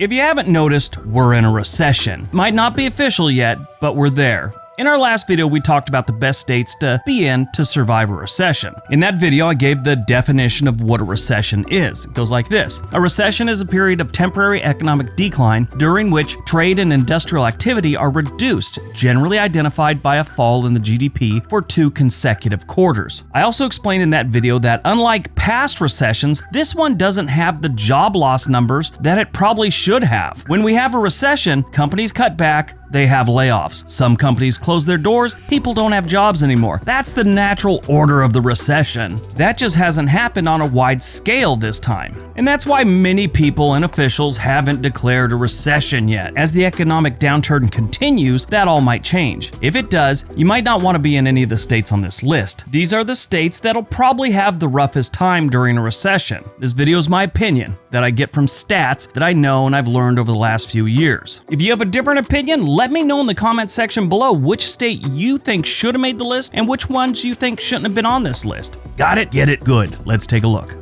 If you haven't noticed, we're in a recession. Might not be official yet, but we're there. In our last video, we talked about the best states to be in to survive a recession. In that video, I gave the definition of what a recession is. It goes like this. A recession is a period of temporary economic decline during which trade and industrial activity are reduced, generally identified by a fall in the GDP for 2 consecutive quarters. I also explained in that video that unlike past recessions, this one doesn't have the job loss numbers that it probably should have. When we have a recession, companies cut back, they have layoffs. Some companies close their doors, people don't have jobs anymore. That's the natural order of the recession. That just hasn't happened on a wide scale this time. And that's why many people and officials haven't declared a recession yet. As the economic downturn continues, that all might change. If it does, you might not want to be in any of the states on this list. These are the states that'll probably have the roughest time during a recession. This video is my opinion that I get from stats that I know and I've learned over the last few years. If you have a different opinion, let me know in the comment section below which state you think should have made the list and which ones you think shouldn't have been on this list. Got it? Get it? Good. Let's take a look.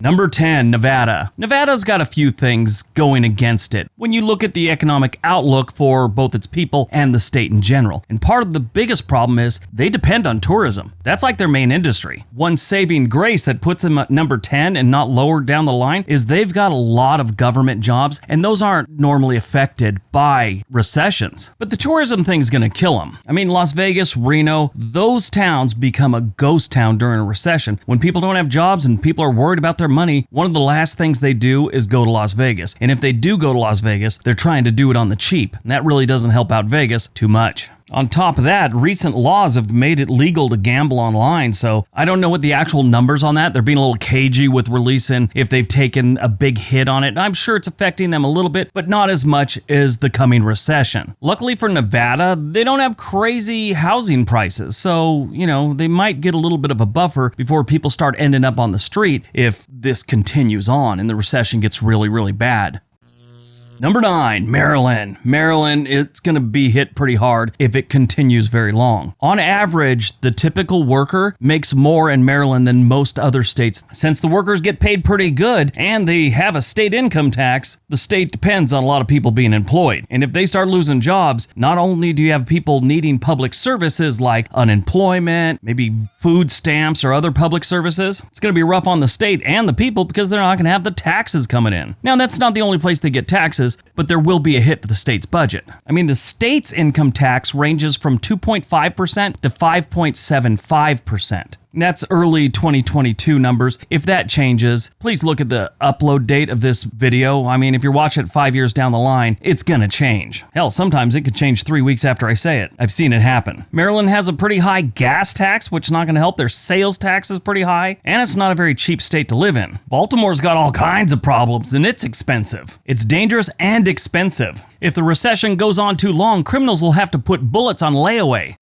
Number 10, Nevada. Nevada's got a few things going against it when you look at the economic outlook for both its people and the state in general. And part of the biggest problem is they depend on tourism. That's like their main industry. One saving grace that puts them at number 10 and not lower down the line is they've got a lot of government jobs, and those aren't normally affected by recessions. But the tourism thing's gonna kill them. I mean, Las Vegas, Reno, those towns become a ghost town during a recession. When people don't have jobs and people are worried about their money, one of the last things they do is go to Las Vegas. And if they do go to Las Vegas, they're trying to do it on the cheap. And that really doesn't help out Vegas too much. On top of that, recent laws have made it legal to gamble online, so I don't know what the actual numbers on that. They're being a little cagey with releasing if they've taken a big hit on it. I'm sure it's affecting them a little bit, but not as much as the coming recession. Luckily for Nevada, they don't have crazy housing prices, so, they might get a little bit of a buffer before people start ending up on the street if this continues on and the recession gets really, really bad. Number 9, Maryland. Maryland, it's going to be hit pretty hard if it continues very long. On average, the typical worker makes more in Maryland than most other states. Since the workers get paid pretty good and they have a state income tax, the state depends on a lot of people being employed. And if they start losing jobs, not only do you have people needing public services like unemployment, maybe food stamps or other public services, it's going to be rough on the state and the people because they're not going to have the taxes coming in. Now, that's not the only place they get taxes, but there will be a hit to the state's budget. I mean, the state's income tax ranges from 2.5% to 5.75%. That's early 2022 numbers. If that changes, please look at the upload date of this video. I mean, if you're watching it 5 years down the line, it's gonna change. Hell, sometimes it could change 3 weeks after I say it. I've seen it happen. Maryland has a pretty high gas tax, which is not gonna help. Their sales tax is pretty high, and it's not a very cheap state to live in. Baltimore's got all kinds of problems, and it's expensive. It's dangerous and expensive. If the recession goes on too long, criminals will have to put bullets on layaway.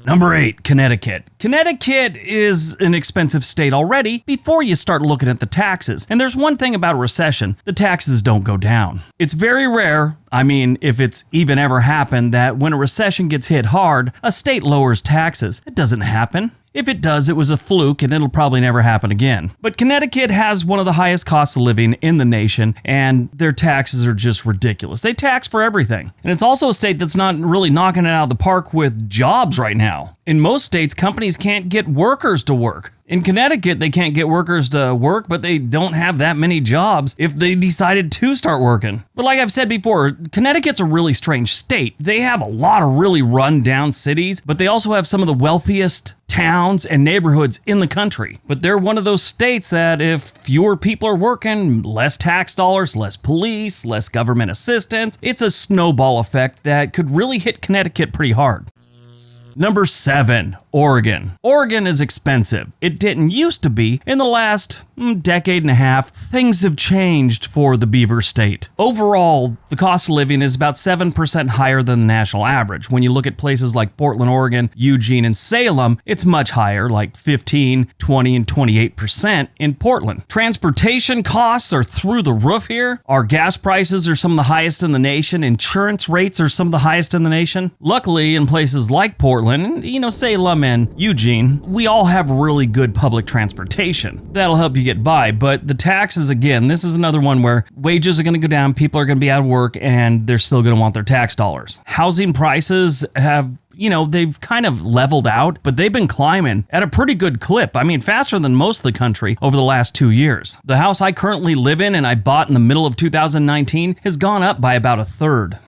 Number 8, Connecticut. Connecticut is an expensive state already before you start looking at the taxes. And there's one thing about a recession, the taxes don't go down. It's very rare, I mean, if it's even ever happened, that when a recession gets hit hard, a state lowers taxes. It doesn't happen. If it does, it was a fluke and it'll probably never happen again. But Connecticut has one of the highest costs of living in the nation, and their taxes are just ridiculous. They tax for everything. And it's also a state that's not really knocking it out of the park with jobs right now. In most states, companies can't get workers to work. In Connecticut, they can't get workers to work, but they don't have that many jobs if they decided to start working. But like I've said before, Connecticut's a really strange state. They have a lot of really run-down cities, but they also have some of the wealthiest towns and neighborhoods in the country. But they're one of those states that if fewer people are working, less tax dollars, less police, less government assistance, it's a snowball effect that could really hit Connecticut pretty hard. Number 7, Oregon. Oregon is expensive. It didn't used to be. In the last decade and a half, things have changed for the Beaver State. Overall, the cost of living is about 7% higher than the national average. When you look at places like Portland, Oregon, Eugene, and Salem, it's much higher, like 15, 20, and 28% in Portland. Transportation costs are through the roof here. Our gas prices are some of the highest in the nation. Insurance rates are some of the highest in the nation. Luckily, in places like Portland, Salem and Eugene, we all have really good public transportation. That'll help you get by, but the taxes, again, this is another one where wages are going to go down, people are going to be out of work, and they're still going to want their tax dollars. Housing prices have they've kind of leveled out, but they've been climbing at a pretty good clip. I mean, faster than most of the country over the last 2 years. The house I currently live in and I bought in the middle of 2019 has gone up by about a third.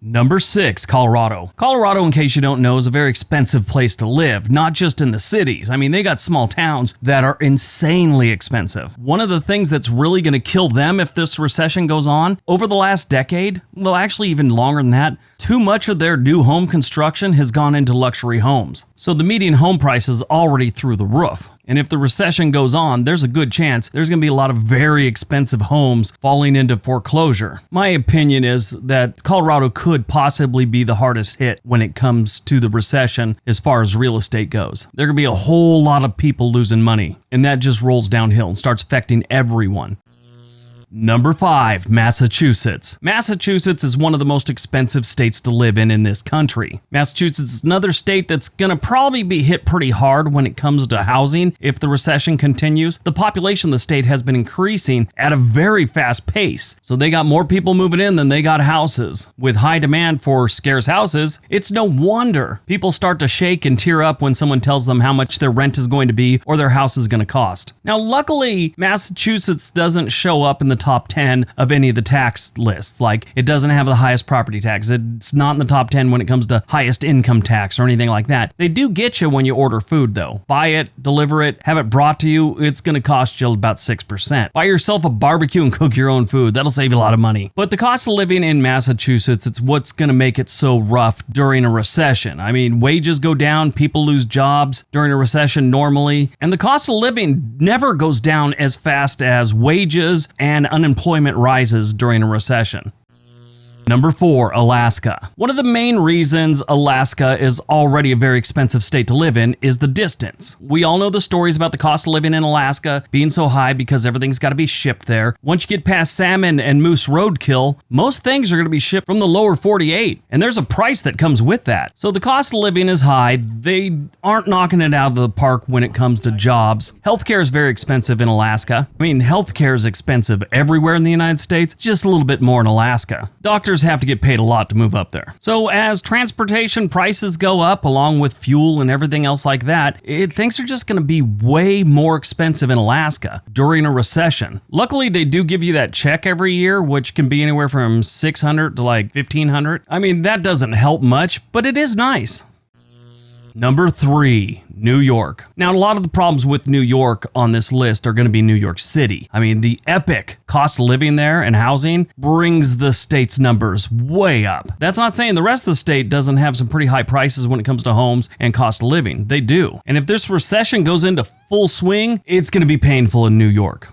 Number 6, Colorado. Colorado, in case you don't know, is a very expensive place to live, not just in the cities. I mean, they got small towns that are insanely expensive. One of the things that's really going to kill them if this recession goes on, over the last decade, well, actually even longer than that, too much of their new home construction has gone into luxury homes. So the median home price is already through the roof. And if the recession goes on, there's a good chance there's going to be a lot of very expensive homes falling into foreclosure. My opinion is that Colorado could possibly be the hardest hit when it comes to the recession as far as real estate goes. There are going to be a whole lot of people losing money, and that just rolls downhill and starts affecting everyone. Number 5, Massachusetts. Massachusetts is one of the most expensive states to live in this country. Massachusetts is another state that's going to probably be hit pretty hard when it comes to housing if the recession continues. The population of the state has been increasing at a very fast pace, so they got more people moving in than they got houses. With high demand for scarce houses, it's no wonder people start to shake and tear up when someone tells them how much their rent is going to be or their house is going to cost. Now, luckily, Massachusetts doesn't show up in the top 10 of any of the tax lists. Like, it doesn't have the highest property tax. It's not in the top 10 when it comes to highest income tax or anything like that. They do get you when you order food, though. Buy it, deliver it, have it brought to you, it's going to cost you about 6%. Buy yourself a barbecue and cook your own food. That'll save you a lot of money. But the cost of living in Massachusetts, it's what's going to make it so rough during a recession. I mean, wages go down, people lose jobs during a recession normally, and the cost of living never goes down as fast as wages and unemployment rises during a recession. Number 4, Alaska. One of the main reasons Alaska is already a very expensive state to live in is the distance. We all know the stories about the cost of living in Alaska being so high because everything's got to be shipped there. Once you get past salmon and moose roadkill, most things are going to be shipped from the lower 48, and there's a price that comes with that. So the cost of living is high. They aren't knocking it out of the park when it comes to jobs. Healthcare is very expensive in Alaska. I mean, healthcare is expensive everywhere in the United States, just a little bit more in Alaska. Doctors have to get paid a lot to move up there. So as transportation prices go up, along with fuel and everything else like that, things are just going to be way more expensive in Alaska during a recession. Luckily, they do give you that check every year, which can be anywhere from $600 to like $1,500. I mean, that doesn't help much, but it is nice. Number 3, New York. Now, a lot of the problems with New York on this list are going to be New York City. I mean, the epic cost of living there and housing brings the state's numbers way up. That's not saying the rest of the state doesn't have some pretty high prices when it comes to homes and cost of living. They do. And if this recession goes into full swing, it's going to be painful in New York.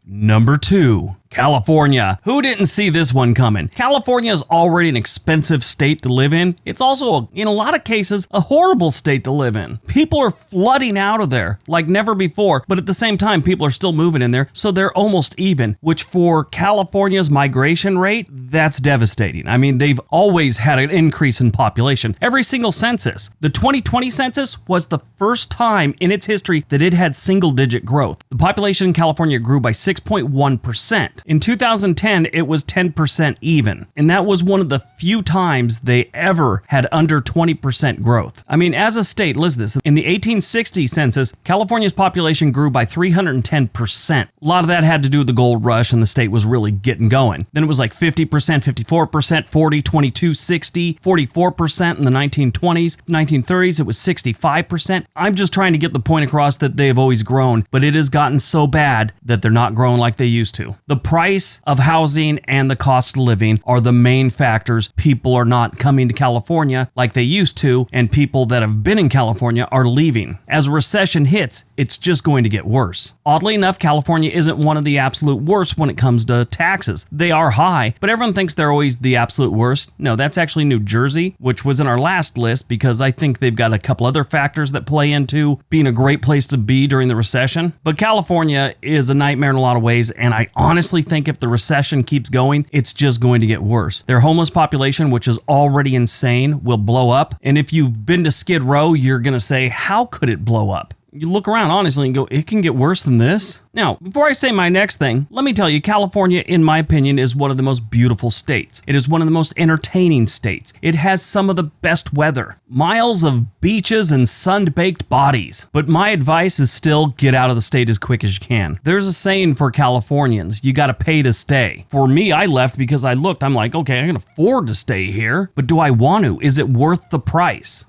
Number 2, California. Who didn't see this one coming? California is already an expensive state to live in. It's also, in a lot of cases, a horrible state to live in. People are flooding out of there like never before, but at the same time, people are still moving in there, so they're almost even, which for California's migration rate, that's devastating. I mean, they've always had an increase in population. Every single census. The 2020 census was the first time in its history that it had single-digit growth. The population in California grew by 6.1%. In 2010, it was 10% even, and that was one of the few times they ever had under 20% growth. I mean, as a state, listen to this, in the 1860 census, California's population grew by 310%. A lot of that had to do with the gold rush, and the state was really getting going. Then it was like 50%, 54%, 40, 22, 60, 44% in the 1920s. 1930s, it was 65%. I'm just trying to get the point across that they have always grown, but it has gotten so bad that they're not growing like they used to. The price of housing and the cost of living are the main factors. People are not coming to California like they used to, and people that have been in California are leaving. As a recession hits, it's just going to get worse. Oddly enough, California isn't one of the absolute worst when it comes to taxes. They are high, but everyone thinks they're always the absolute worst. No, that's actually New Jersey, which was in our last list because I think they've got a couple other factors that play into being a great place to be during the recession. But California is a nightmare in a lot of ways, and I honestly think if the recession keeps going, it's just going to get worse. Their homeless population, which is already insane, will blow up. And if you've been to Skid Row, you're going to say, how could it blow up? You look around honestly and go, it can get worse than this? Now, before I say my next thing, let me tell you, California, in my opinion, is one of the most beautiful states. It is one of the most entertaining states. It has some of the best weather, miles of beaches and sun-baked bodies. But my advice is still get out of the state as quick as you can. There's a saying for Californians, you gotta pay to stay. For me, I left because I looked, I'm like, okay, I can afford to stay here, but do I want to? Is it worth the price?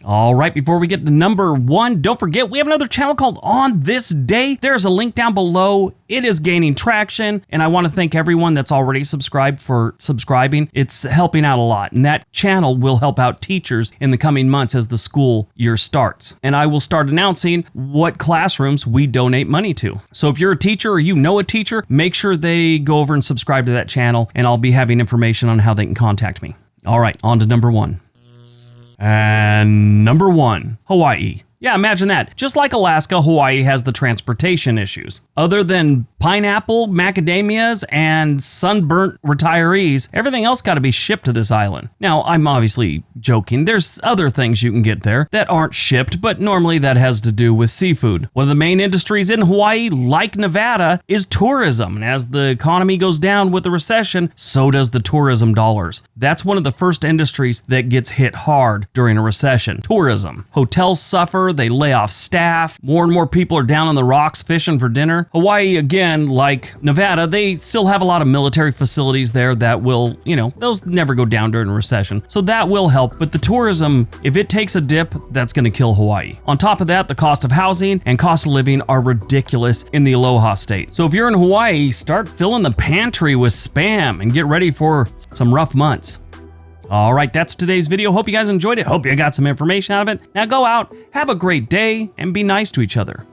All right, before we get to number 1, don't forget we have another channel called On This Day. There's a link down below. It is gaining traction, and I want to thank everyone that's already subscribed for subscribing. It's helping out a lot, and that channel will help out teachers in the coming months as the school year starts. And I will start announcing what classrooms we donate money to. So if you're a teacher or you know a teacher, make sure they go over and subscribe to that channel, and I'll be having information on how they can contact me. All right, on to number 1. And number 1, Hawaii. Yeah, imagine that. Just like Alaska, Hawaii has the transportation issues. Other than pineapple, macadamias, and sunburnt retirees, everything else got to be shipped to this island. Now, I'm obviously joking. There's other things you can get there that aren't shipped, but normally that has to do with seafood. One of the main industries in Hawaii, like Nevada, is tourism. And as the economy goes down with the recession, so does the tourism dollars. That's one of the first industries that gets hit hard during a recession. Tourism. Hotels suffer. They lay off staff. More and more people are down on the rocks fishing for dinner. Hawaii, again, like Nevada, they still have a lot of military facilities there that will, those never go down during a recession. So that will help. But the tourism, if it takes a dip, that's going to kill Hawaii. On top of that, the cost of housing and cost of living are ridiculous in the Aloha State. So if you're in Hawaii, start filling the pantry with Spam and get ready for some rough months. All right, that's today's video. Hope you guys enjoyed it. Hope you got some information out of it. Now go out, have a great day, and be nice to each other.